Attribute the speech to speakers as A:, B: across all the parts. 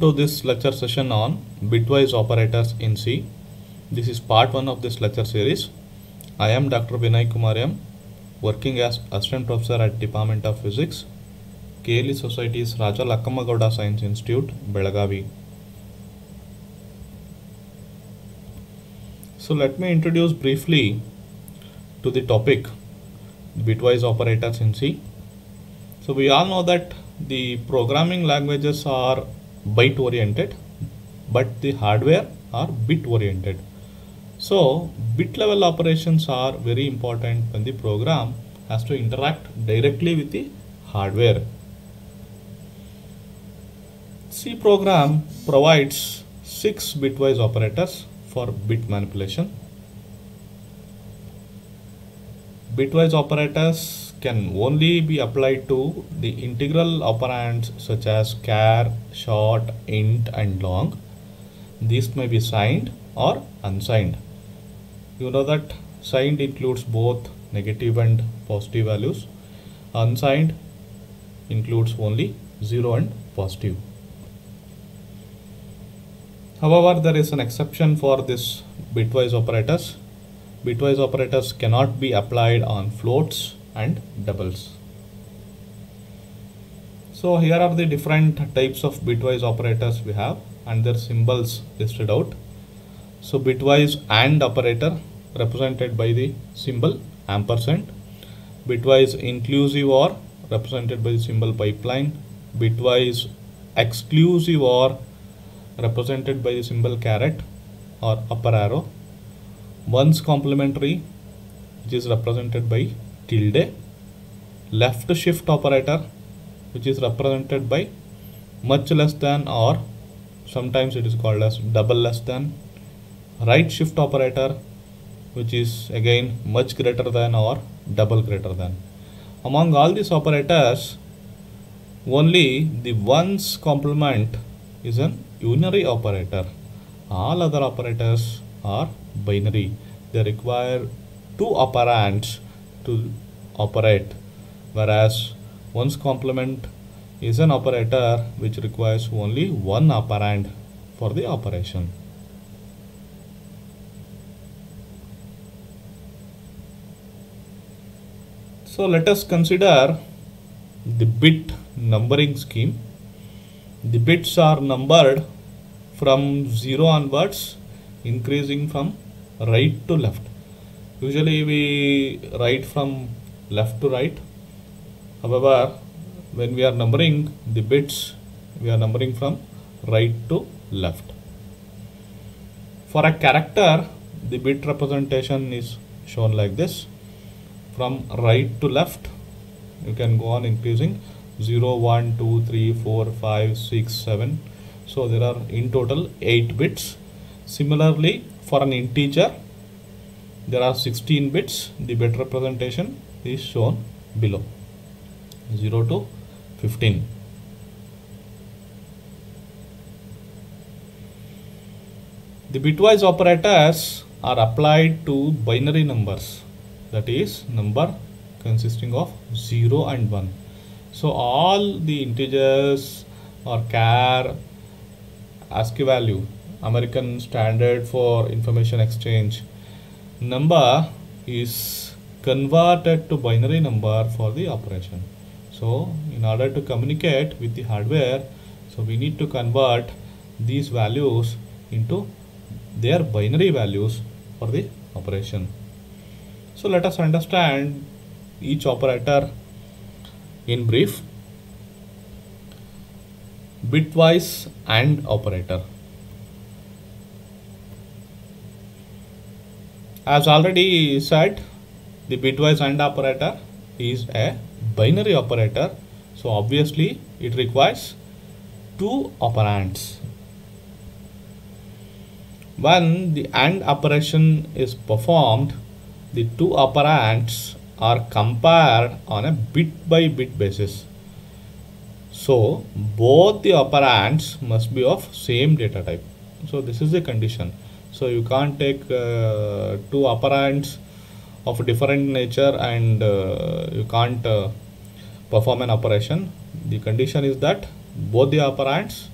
A: to this lecture session on bitwise operators in C. This is part 1 of this lecture series. I am Dr. Vinay Kumar M, working as Assistant Professor at Department of Physics, KLE Society's Raja Lakkamma Gowda Science Institute, Belagavi. So let me introduce briefly to the topic, bitwise operators in C. So we all know that the programming languages are byte oriented, but the hardware are bit oriented. So bit level operations are very important when the program has to interact directly with the hardware. C program provides 6 bitwise operators for bit manipulation. Bitwise operators can only be applied to the integral operands such as char, short, int and long. These may be signed or unsigned. You know that signed includes both negative and positive values. Unsigned includes only 0 and positive. However, there is an exception for this bitwise operators. Bitwise operators cannot be applied on floats and doubles. So here are the different types of bitwise operators we have and their symbols listed out. So bitwise AND operator represented by the symbol ampersand. Bitwise inclusive OR represented by the symbol pipeline. Bitwise exclusive OR represented by the symbol caret or upper arrow. Ones complementary, which is represented by tilde. Left shift operator, which is represented by much less than, or sometimes it is called as double less than. Right shift operator, which is again much greater than or double greater than. Among all these operators, only the ones complement is an unary operator. All other operators are binary. They require 2 operands to operate, whereas ones complement is an operator which requires only 1 operand for the operation. So let us consider the bit numbering scheme. The bits are numbered from 0 onwards, increasing from right to left. Usually we write from left to right. However, when we are numbering the bits, we are numbering from right to left. For a character, the bit representation is shown like this. From right to left, you can go on increasing 0, 1, 2, 3, 4, 5, 6, 7. So there are in total 8 bits. Similarly, for an integer, there are 16 bits. The bit representation is shown below, 0 to 15. The bitwise operators are applied to binary numbers, that is number consisting of 0 and 1. So all the integers or char, ASCII value, American Standard for Information Exchange number is converted to binary number for the operation. So in order to communicate with the hardware, so we need to convert these values into their binary values for the operation. So let us understand each operator in brief. Bitwise AND operator. As already said, the bitwise AND operator is a binary operator. So obviously it requires 2 operands. When the AND operation is performed, the 2 operands are compared on a bit by bit basis. So both the operands must be of same data type. So this is the condition. So you can't take 2 operands of different nature and you can't perform an operation. The condition is that both the operands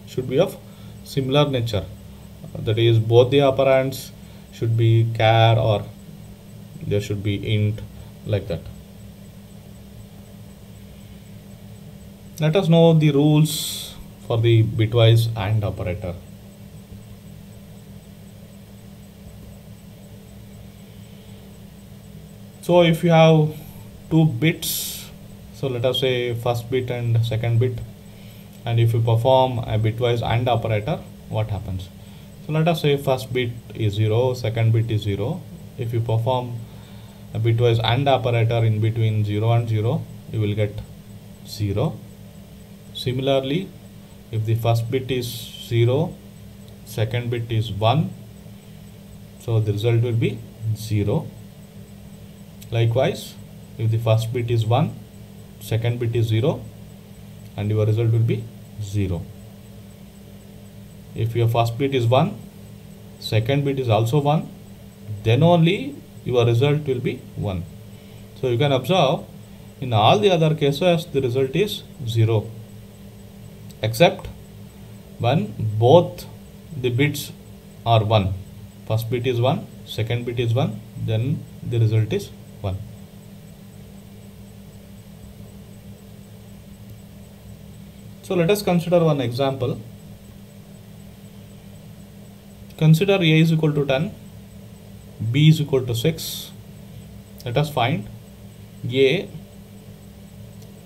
A: should be of similar nature. That is, both the operands should be char or there should be int, like that. Let us know the rules for the bitwise AND operator. So if you have two bits, so let us say first bit and second bit, and if you perform a bitwise AND operator, what happens? So let us say first bit is 0, second bit is 0. If you perform a bitwise AND operator in between 0 and 0, you will get 0. Similarly, if the first bit is 0, second bit is 1, so the result will be 0. Likewise, if the first bit is 1, second bit is 0, and your result will be 0. If your first bit is 1, second bit is also 1, then only your result will be 1. So you can observe in all the other cases the result is 0, except when both the bits are 1. First bit is 1, second bit is 1, then the result is 1. So let us consider one example. Consider A is equal to 10, B is equal to 6. Let us find A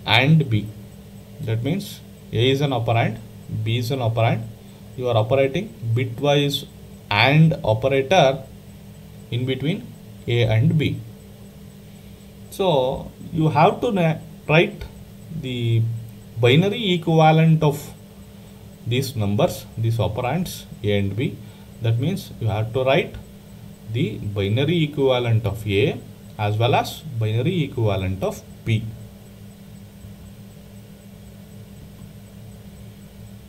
A: and B. That means A is an operand, B is an operand. You are operating bitwise AND operator in between A and B. So you have to write the binary equivalent of these numbers, these operands A and B. That means you have to write the binary equivalent of A as well as binary equivalent of B.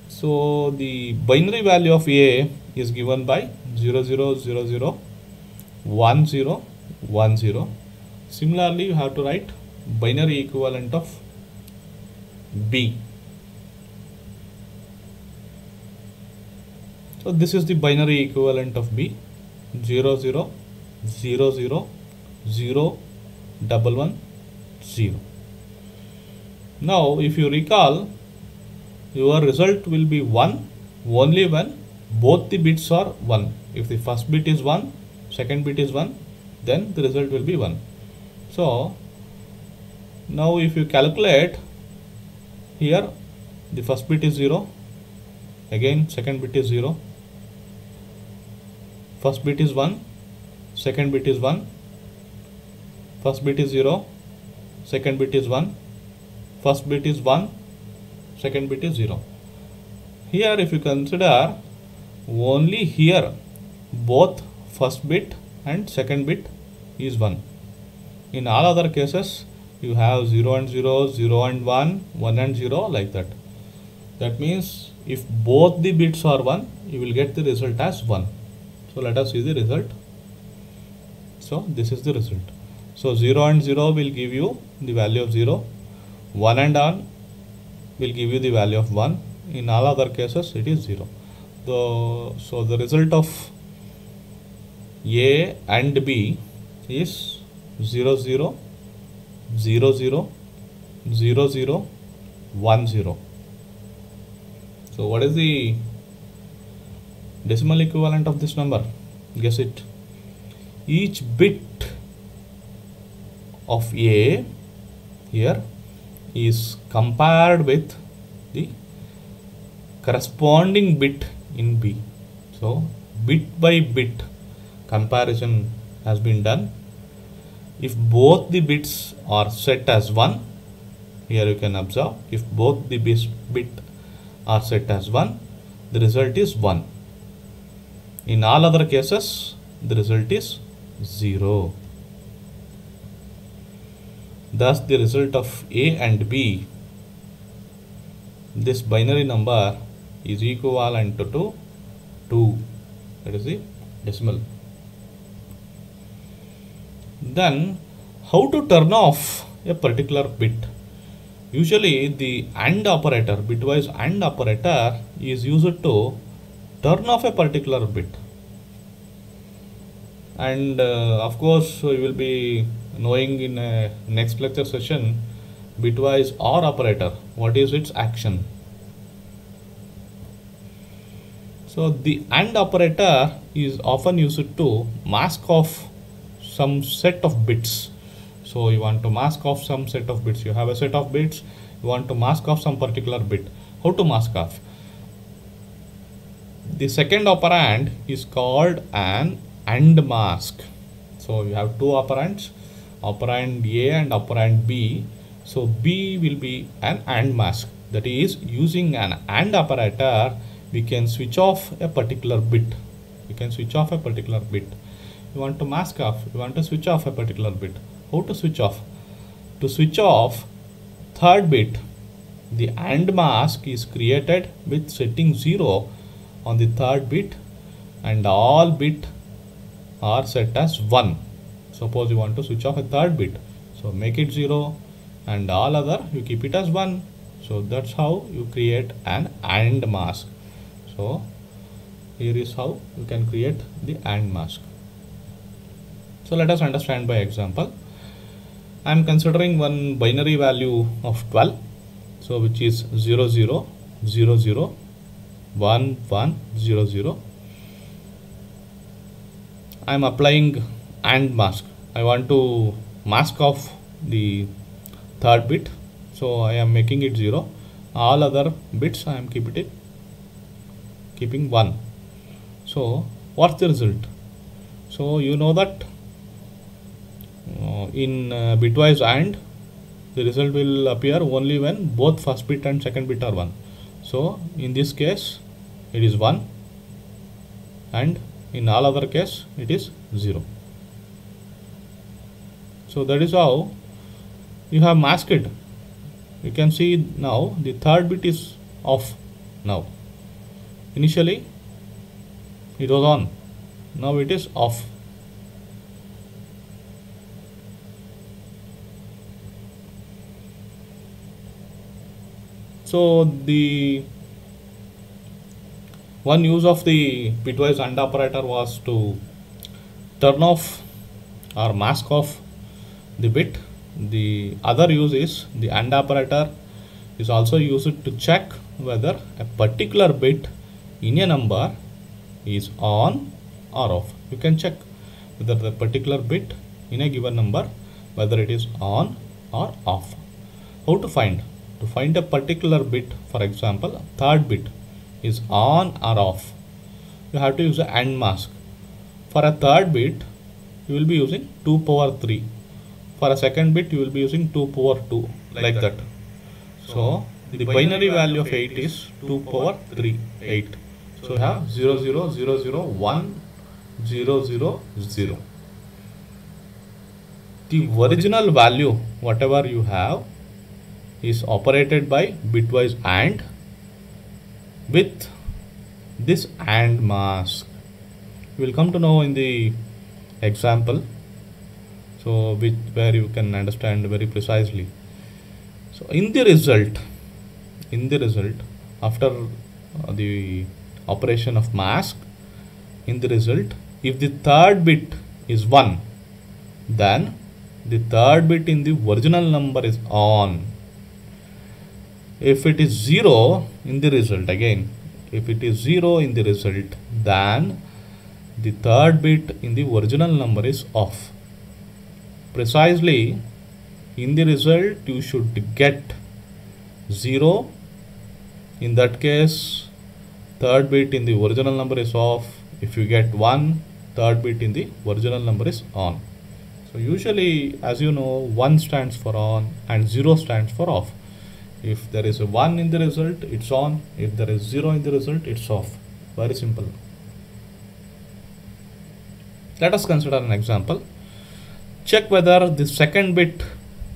A: So the binary value of A is given by 0 0 0 0 1 0 1 0. Similarly, you have to write binary equivalent of B. So this is the binary equivalent of B, 0 0 0 0 0 1 1 0. Now if you recall, your result will be 1 only when both the bits are 1. If the first bit is 1, second bit is 1, then the result will be 1. So now if you calculate here, the first bit is 0, again second bit is 0, first bit is 1, second bit is 1, first bit is 0, second bit is 1, first bit is 1, second bit is 0. Here if you consider, only here both first bit and second bit is 1. In all other cases you have 0 and 0, 0 and 1, 1 and 0, like that. That means if both the bits are 1, you will get the result as 1. So let us see the result. So this is the result. So 0 and 0 will give you the value of 0. 1 and 1 will give you the value of 1. In all other cases it is 0. So the result of A and B is 0 0 0 0 0 0 1 0. So what is the decimal equivalent of this number? Guess it. Each bit of A here is compared with the corresponding bit in B. So bit by bit comparison has been done. If both the bits are set as 1, here you can observe, if both the bits are set as 1, the result is 1. In all other cases, the result is 0. Thus the result of A and B, this binary number is equivalent to 2. That is the decimal. Then how to turn off a particular bit? Usually the AND operator, bitwise AND operator is used to turn off a particular bit. And of course you will be knowing in a next lecture session bitwise OR operator, what is its action. So the AND operator is often used to mask off some set of bits. So you want to mask off some set of bits. You have a set of bits, you want to mask off some particular bit. How to mask off? The second operand is called an AND mask. So you have two operands, operand A and operand B. So B will be an AND mask. That is, using an AND operator, we can switch off a particular bit. We can switch off a particular bit. You want to mask off, you want to switch off a particular bit. How to switch off? To switch off third bit, the AND mask is created with setting 0 on the third bit and all bit are set as 1. Suppose you want to switch off a third bit, so make it 0 and all other you keep it as 1. So that's how you create an AND mask. So here is how you can create the AND mask. So let us understand by example. I am considering one binary value of 12, so which is 0 0 0 0 1 1 0 0. I am applying AND mask. I want to mask off the third bit, so I am making it 0. All other bits I am keeping 1. So what's the result? So you know that in bitwise AND, the result will appear only when both first bit and second bit are 1. So in this case it is 1 and in all other case it is 0. So that is how you have masked it. You can see now the third bit is off now. Initially it was on, now it is off. So the one use of the bitwise AND operator was to turn off or mask off the bit. The other use is the AND operator is also used to check whether a particular bit in a number is on or off. You can check whether the particular bit in a given number, whether it is on or off. How to find? To find a particular bit, for example, third bit is on or off, you have to use an AND mask. For a third bit, you will be using 2 power 3. For a second bit, you will be using 2 power 2, like that. So the binary value of 8 is 2 power 3, 8. So you have 0 0 0 0 1 0 0 0. The original value, whatever you have, is operated by bitwise AND with this AND mask. We will come to know in the example, so where you can understand very precisely. So in the result, after the operation of mask, in the result, if the third bit is 1, then the third bit in the original number is on. If it is 0 in the result, again, if it is 0 in the result, then the third bit in the original number is off. Precisely, in the result, you should get 0. In that case, third bit in the original number is off. If you get 1, third bit in the original number is on. So usually, as you know, 1 stands for on and 0 stands for off. If there is a 1 in the result, it's on. If there is 0 in the result, it's off. Very simple. Let us consider an example. Check whether the second bit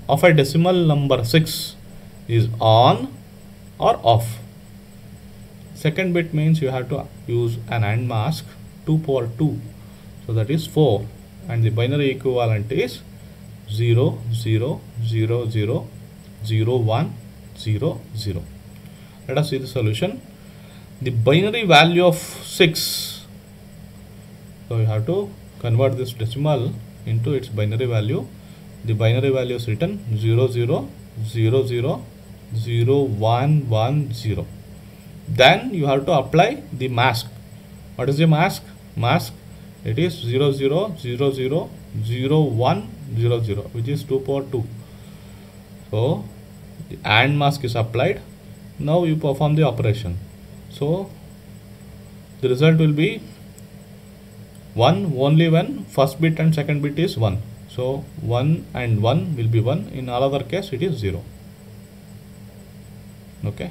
A: of a decimal number 6 is on or off. Second bit means you have to use an AND mask, 2 power 2. So that is 4. And the binary equivalent is 0 0 0 0 0 1 0 0. Let us see the solution. The binary value of 6, so you have to convert this decimal into its binary value. The binary value is written 0 0 0 0 0 1 1 0. Then you have to apply the mask. What is the mask? Mask, it is 0 0 0 0 0 1 0 0, which is 2 power 2. So the AND mask is applied. Now you perform the operation. So the result will be 1 only when first bit and second bit is 1. So 1 and 1 will be 1. In all other case it is 0. Okay.